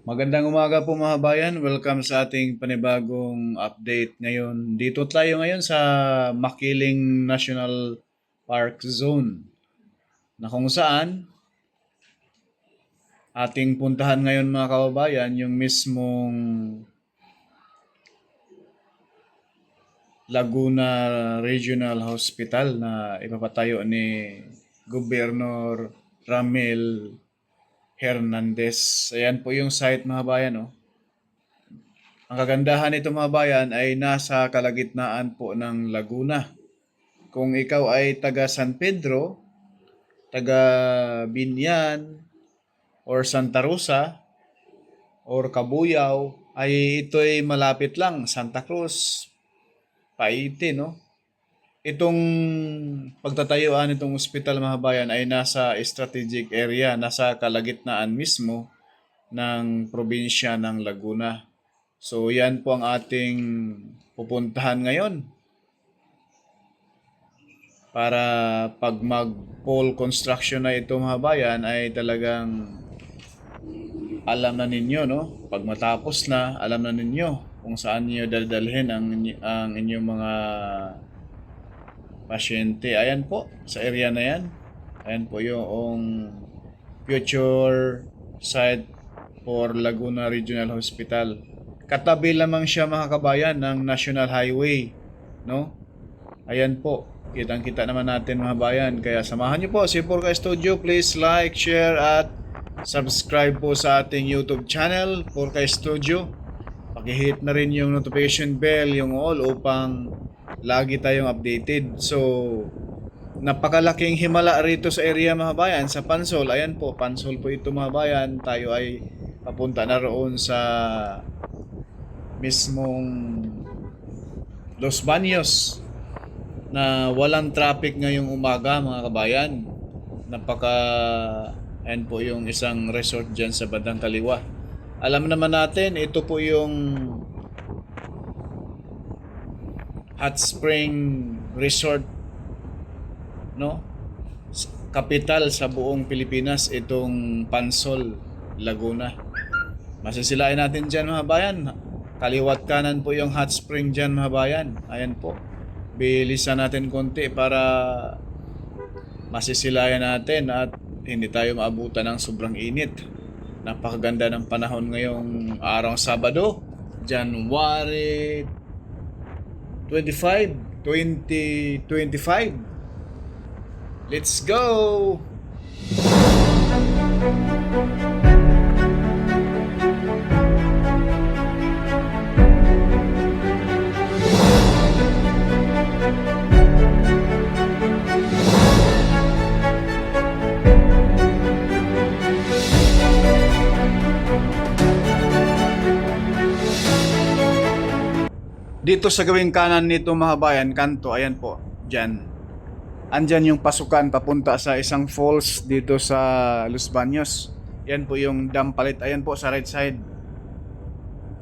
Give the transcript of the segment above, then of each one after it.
Magandang umaga po mga bayan. Welcome sa ating panibagong update ngayon. Dito tayo ngayon sa Makiling National Park Zone na kung saan ating puntahan ngayon mga kababayan yung mismong Laguna Regional Hospital na ipapatayo ni Gobernador Ramil Hernandez. Ayan po yung site mga bayan. Oh. Ang kagandahan nito mga bayan ay nasa kalagitnaan po ng Laguna. Kung ikaw ay taga San Pedro, taga Binyan, or Santa Rosa, or Cabuyao, ay ito ay malapit lang. Santa Cruz, Paite, no? Itong pagtatayuan nitong ospital mga bayan ay nasa strategic area, nasa kalagitnaan mismo ng probinsya ng Laguna. So yan po ang ating pupuntahan ngayon para pag mag-pole construction na ito mga bayan ay talagang alam na ninyo, no? Pag matapos na, alam na ninyo kung saan niyo dadalhin ang inyong mga pasyente. Ayan po, sa area na yan. Ayan po yung future site for Laguna Regional Hospital. Katabi lamang siya mga kabayan ng National Highway, no? Ayan po, kitang-kita naman natin mga bayan. Kaya samahan niyo po si Purka Studio. Please like, share at subscribe po sa ating YouTube channel, Purka Studio. Paki-hit na rin yung notification bell, yung all upang lagi tayong updated. So, napakalaking himala rito sa area mga bayan, sa Pansol. Ayan po, Pansol po ito mga bayan. Tayo ay papunta na roon sa mismong Los Baños na walang traffic ngayong umaga mga kabayan. Ayan po yung isang resort dyan sa bandang kaliwa. Alam naman natin, ito po yung Hot Spring Resort, no? Kapital sa buong Pilipinas, itong Pansol, Laguna. Masisilain natin dyan mga bayan. Kaliwat kanan po yung hot spring dyan mga bayan. Ayan po. Bilisan natin konti para masisilayan natin at hindi tayo maabutan ng sobrang init. Napakaganda ng panahon ngayong araw Sabado, January 25, 2025. Let's go! Dito sa gawing kanan nito mga bayan, kanto, ayan po, dyan. Andyan yung pasukan papunta sa isang falls dito sa Los Baños. Yan po yung Dampalit, ayan po sa right side.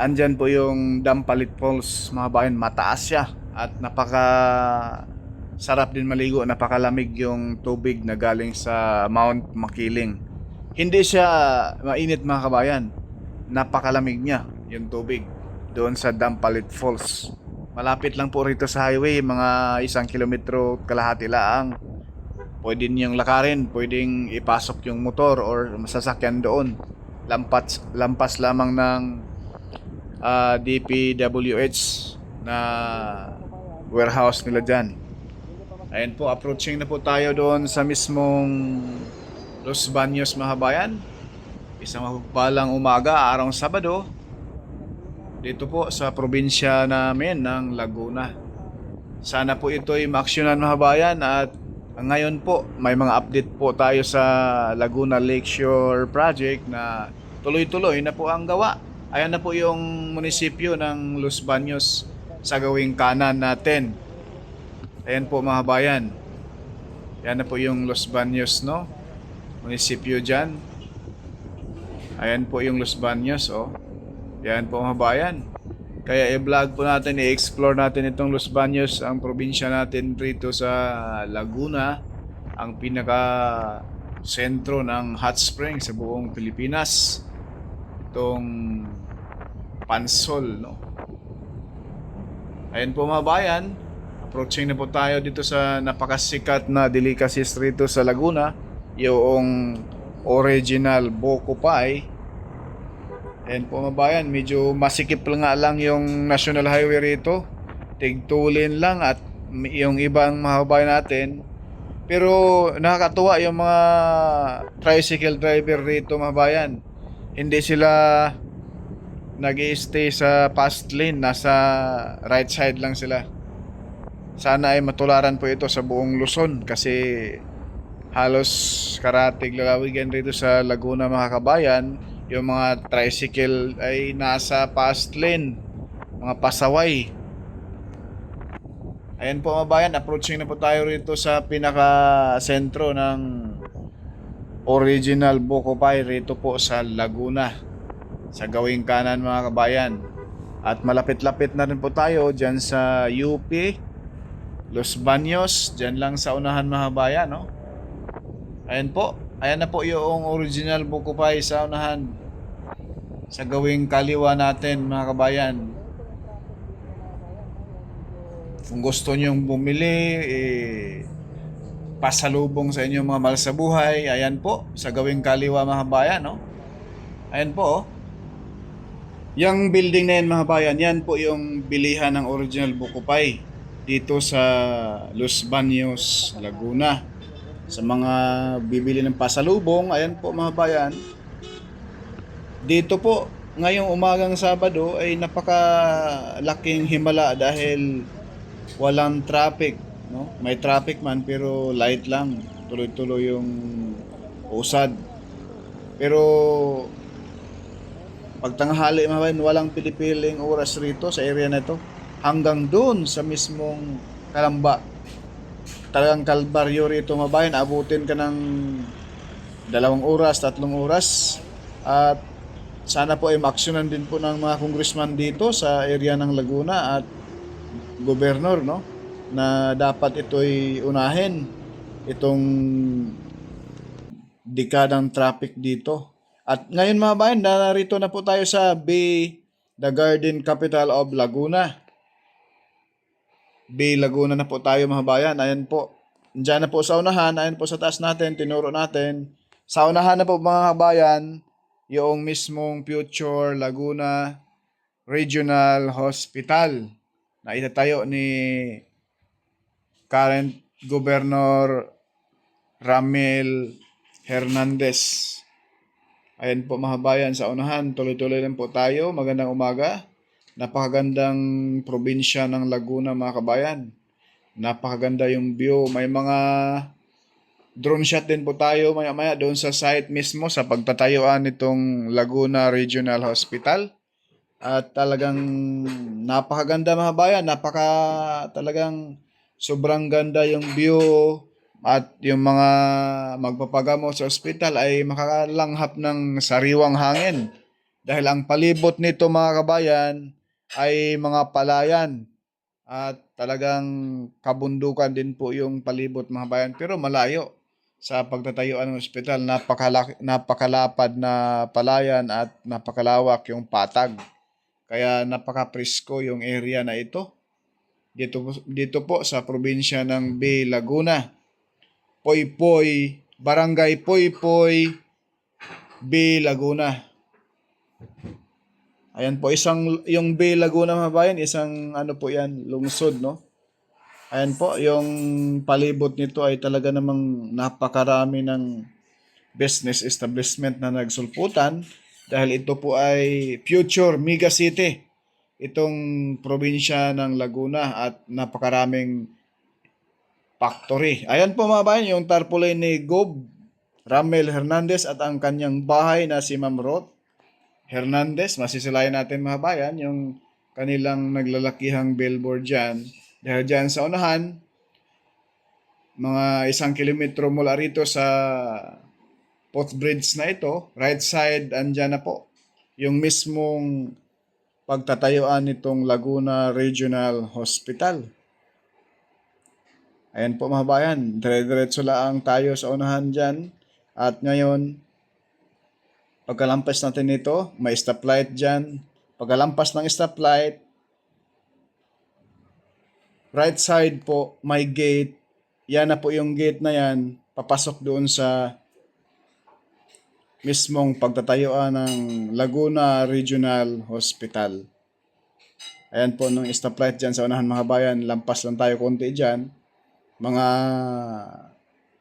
Andyan po yung Dampalit Falls mga bayan, mataas siya. At napaka sarap din maligo, napakalamig yung tubig na galing sa Mount Makiling. Hindi siya mainit mga kabayan, napakalamig niya yung tubig doon sa Dampalit Falls. Malapit lang po rito sa highway, mga 1 kilometro kalahati lang. Pwede niyong lakarin, pwedeng ipasok yung motor or masasakyan doon. Lampas lamang ng DPWH na warehouse nila dyan. Ayan po, approaching na po tayo doon sa mismong Los Baños mga bayan. Isang mapagpalang umaga, araw Sabado, dito po sa probinsya namin ng Laguna. Sana po ito ay maaksyonan mga bayan at ngayon po may mga update po tayo sa Laguna Lakeshore Project na tuloy-tuloy na po ang gawa. Ayan na po yung munisipyo ng Los Baños sa gawing kanan natin. Ayan po mga bayan. Ayan na po yung Los Baños, no? Munisipyo dyan. Ayan po yung Los Baños, oh. Yan po mga bayan. Kaya i-vlog po natin, i-explore natin itong Los Baños, ang probinsya natin rito sa Laguna, ang pinaka sentro ng hot spring sa buong Pilipinas. itong Pansol, no? Ayan po mga bayan, approaching na po tayo dito sa napakasikat na delicacies rito sa Laguna, yung original Buko Pie. Ayan po mga bayan, medyo masikip lang nga lang yung National Highway rito. Tigtulin lang at yung ibang mga bayan natin. Pero nakakatuwa yung mga tricycle driver rito mga bayan. Hindi sila nag-i-stay sa fast lane, nasa right side lang sila. Sana ay matularan po ito sa buong Luzon kasi halos karatig lalawigan rito sa Laguna mga kabayan. Yung mga tricycle ay nasa fast lane, mga pasaway. Ayan po mga bayan, approaching na po tayo rito sa pinaka sentro ng original Buko Pie rito po sa Laguna, sa gawing kanan mga kabayan. At malapit-lapit na rin po tayo dyan sa UP Los Baños, dyan lang sa unahan mga bayan, no? Ayan po, ayan na po yung original Buko Pie sa unahan, sa gawing kaliwa natin mga kabayan. Kung gusto nyong bumili, pasalubong sa inyong mga mahal sa buhay, ayan po, sa gawing kaliwa mga bayan, no? Ayan po, oh. Yung building na yan mga bayan, yan po yung bilihan ng original Buko Pie dito sa Los Baños, Laguna. Sa mga bibili ng pasalubong, ayan po mga bayan, dito po ngayong umagang Sabado ay napakalaking himala dahil walang traffic, no? May traffic man pero light lang, tuloy-tuloy yung usad. Pero pagtanghali mga bayan, walang pinipiling oras rito sa area na ito. Hanggang doon sa mismong Kalamba. Talagang kalbaryo rito mga bayan. Abutin ka ng 2 oras, 3 oras. At sana po ay maaksyonan din po ng mga congressman dito sa area ng Laguna at gobernur, no? Na dapat ito'y unahin itong dekadang traffic dito. At ngayon mga bayan, narito na po tayo sa Bay, the Garden Capital of Laguna. Bay Laguna na po tayo mga bayan. Ayan po. Diyan na po sa unahan, ayan po sa taas natin, tinuro natin. Sa unahan na po mga bayan, yung mismong Future Laguna Regional Hospital na itatayo ni current Governor Ramil Hernandez. Ayan po mga bayan, sa unahan, tuloy-tuloy lang po tayo. Magandang umaga. Napakagandang probinsya ng Laguna mga kabayan. Napakaganda yung view. May mga drone shot din po tayo maya-maya doon sa site mismo sa pagtatayuan nitong Laguna Regional Hospital. At talagang napakaganda mga bayan. Talagang sobrang ganda yung view. At yung mga magpapagamot sa ospital ay makakalanghap ng sariwang hangin. Dahil ang palibot nito mga kabayan ay mga palayan. At talagang kabundukan din po yung palibot mga bayan. Pero malayo sa pagtatayuan ng ospital. Napakalapad na palayan at napakalawak yung patag. Kaya napaka-presko yung area na ito. Dito po sa probinsya ng Bay Laguna. Poypoy, Barangay Poypoy, Bay Laguna. Ayan po, yung Bay Laguna mga bayan, isang ano po yan, lungsod, no? Ayan po, yung palibot nito ay talaga namang napakarami ng business establishment na nagsulputan dahil ito po ay future mega city, itong probinsya ng Laguna at napakaraming factory. Ayan po mga bayan, yung tarpaulin ni Gob Ramel Hernandez at ang kanyang bahay na si Ma'am Roth Hernandez. Masisilayan natin mga bayan yung kanilang naglalakihang billboard dyan. Dahil dyan sa unahan, mga 1 kilometro mula rito sa footbridge na ito, right side, andyan na po yung mismong pagtatayuan nitong Laguna Regional Hospital. Ayan po mga bayan, dire-diretso lang tayo sa unahan dyan. At ngayon, Pagkalampas natin nito, may stoplight dyan. Pagkalampas ng stoplight, right side po, may gate. Yan na po yung gate na yan. Papasok doon sa mismong pagtatayuan ng Laguna Regional Hospital. Ayan po nung stoplight dyan sa unahan mga bayan. Lampas lang tayo konti dyan. Mga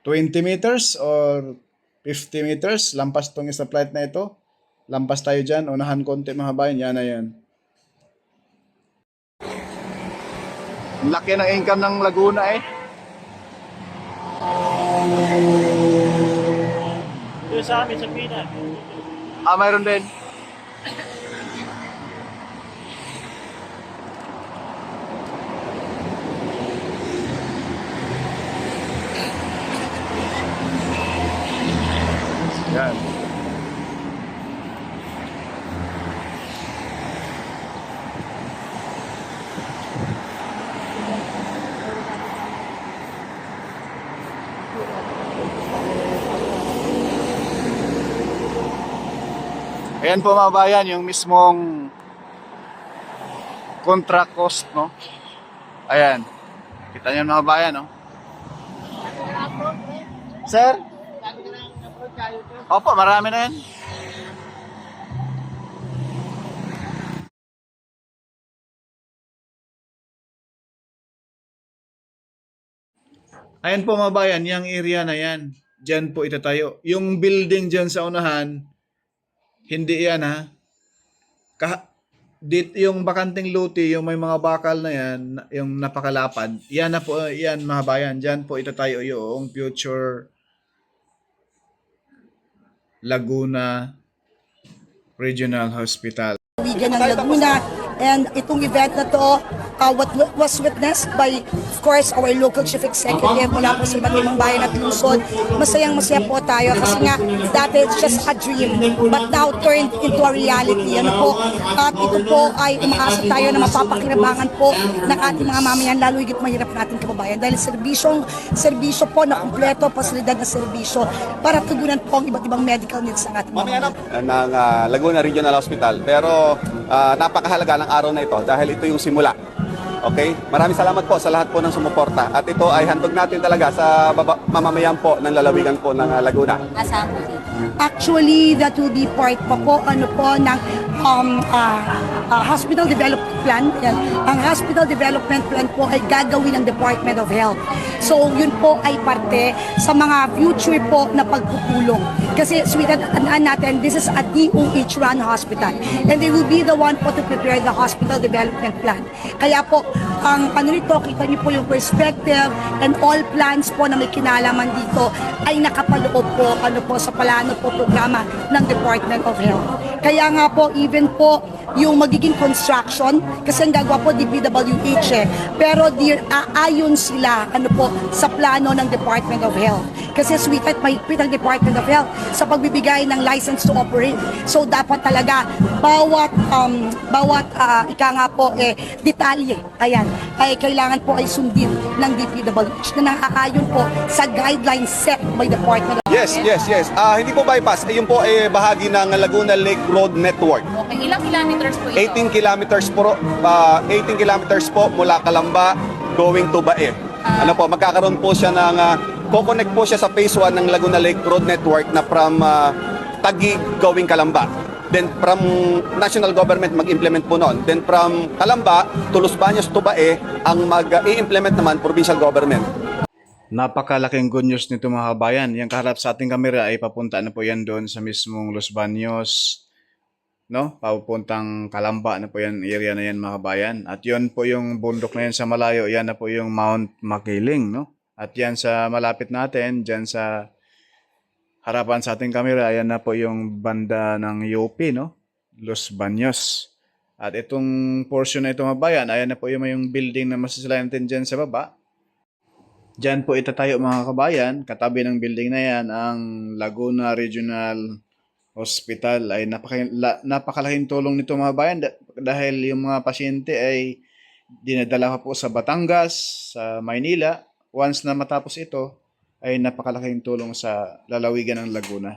20 meters or 50 meters. Lampas tong stoplight na ito. Lampas tayo dyan. Unahan konti mga bayan. Yan na yan. Laki ng income ng Laguna eh. Ito sa amin sa Pinas. Mayroon din. Yan. Ayan po mga bayan, yung mismong contract cost, no? Ayan. Kita niyo mga bayan, no? Sir? Opo, marami na yan. Ayan po mga bayan, yung area na yan. Diyan po itatayo. Yung building dyan sa unahan, hindi yan ha. Yung bakanting luti, yung may mga bakal na yan, yung napakalapad, yan na po, yan mga bayan. Diyan po itatayo yung future Laguna Regional Hospital. Liga ng Laguna, and itong event na to what was witnessed by, of course, our local chief executive mula po sa iba't ibang bayan at lungsod. Masayang-masaya po tayo kasi nga dati it's just a dream but now turned into a reality. Ano po, at ito po ay umaasa tayo na mapapakinabangan po ng ating mga mamayan, lalo higit mahirap natin kababayan dahil serbisyo po na kumpleto, pasilidad na serbisyo para tugunan po ang iba't ibang medical needs ng ating mga ng Laguna Regional Hospital. Pero napakahalaga ng araw na ito dahil ito yung simula. Okay? Maraming salamat po sa lahat po ng sumuporta. At ito ay handog natin talaga sa mamamayan po ng lalawigan po ng Laguna. Actually, that will be part po ng hospital development plan. Yan. Ang hospital development plan po ay gagawin ng Department of Health. So, yun po ay parte sa mga future po na pagpupulong. Kasi, tandaan natin, this is a DOH run hospital. And they will be the one po to prepare the hospital development plan. Kaya po, ang nito, kita niyo po yung perspective and all plans po na may kinalaman dito ay nakapaloob po, sa plano po programa ng Department of Health. Kaya nga po, even po yung magiging construction, kasi ang gagawa po DPWH pero aayon sila sa plano ng Department of Health. Kasi sweetheart, mahigpit ang Department of Health sa pagbibigay ng license to operate. So dapat talaga bawat detalye, ayan, ay kailangan po ay sundin ng DPWH na nakaayon po sa guidelines set by Department of Yes. Hindi po bypass. Ayun po ay bahagi ng Laguna Lake Road Network. Okay, ilang kilometers po ito? 18 kilometers po, 18 kilometers po mula Calamba going to Bae. Magkakaroon po siya ng co-connect po siya sa phase 1 ng Laguna Lake Road Network na from Taguig going Calamba. Then from national government mag-implement po noon. Then from Calamba to Los Baños to Bae, ang mag-i-implement naman provincial government. Napakalaking good news nito mga kabayan. Yung kaharap sa ating kamera ay papunta na po yan doon sa mismong Los Baños, no? Papuntang Calamba na po yan, area na yan mga kabayan. At yun po yung bundok na yan sa malayo, yan na po yung Mount Makiling, no? At yan sa malapit natin, dyan sa harapan sa ating kamera, ayan na po yung banda ng UP, no? Los Baños. At itong portion na ito mga kabayan, ayan na po yung building na masasalayan natin dyan sa baba. Diyan po itatayo mga kabayan, katabi ng building na yan, ang Laguna Regional Hospital. Ay napakalaking tulong nito mga kabayan dahil yung mga pasyente ay dinadala pa po sa Batangas, sa Maynila. Once na matapos ito, ay napakalaking tulong sa lalawigan ng Laguna.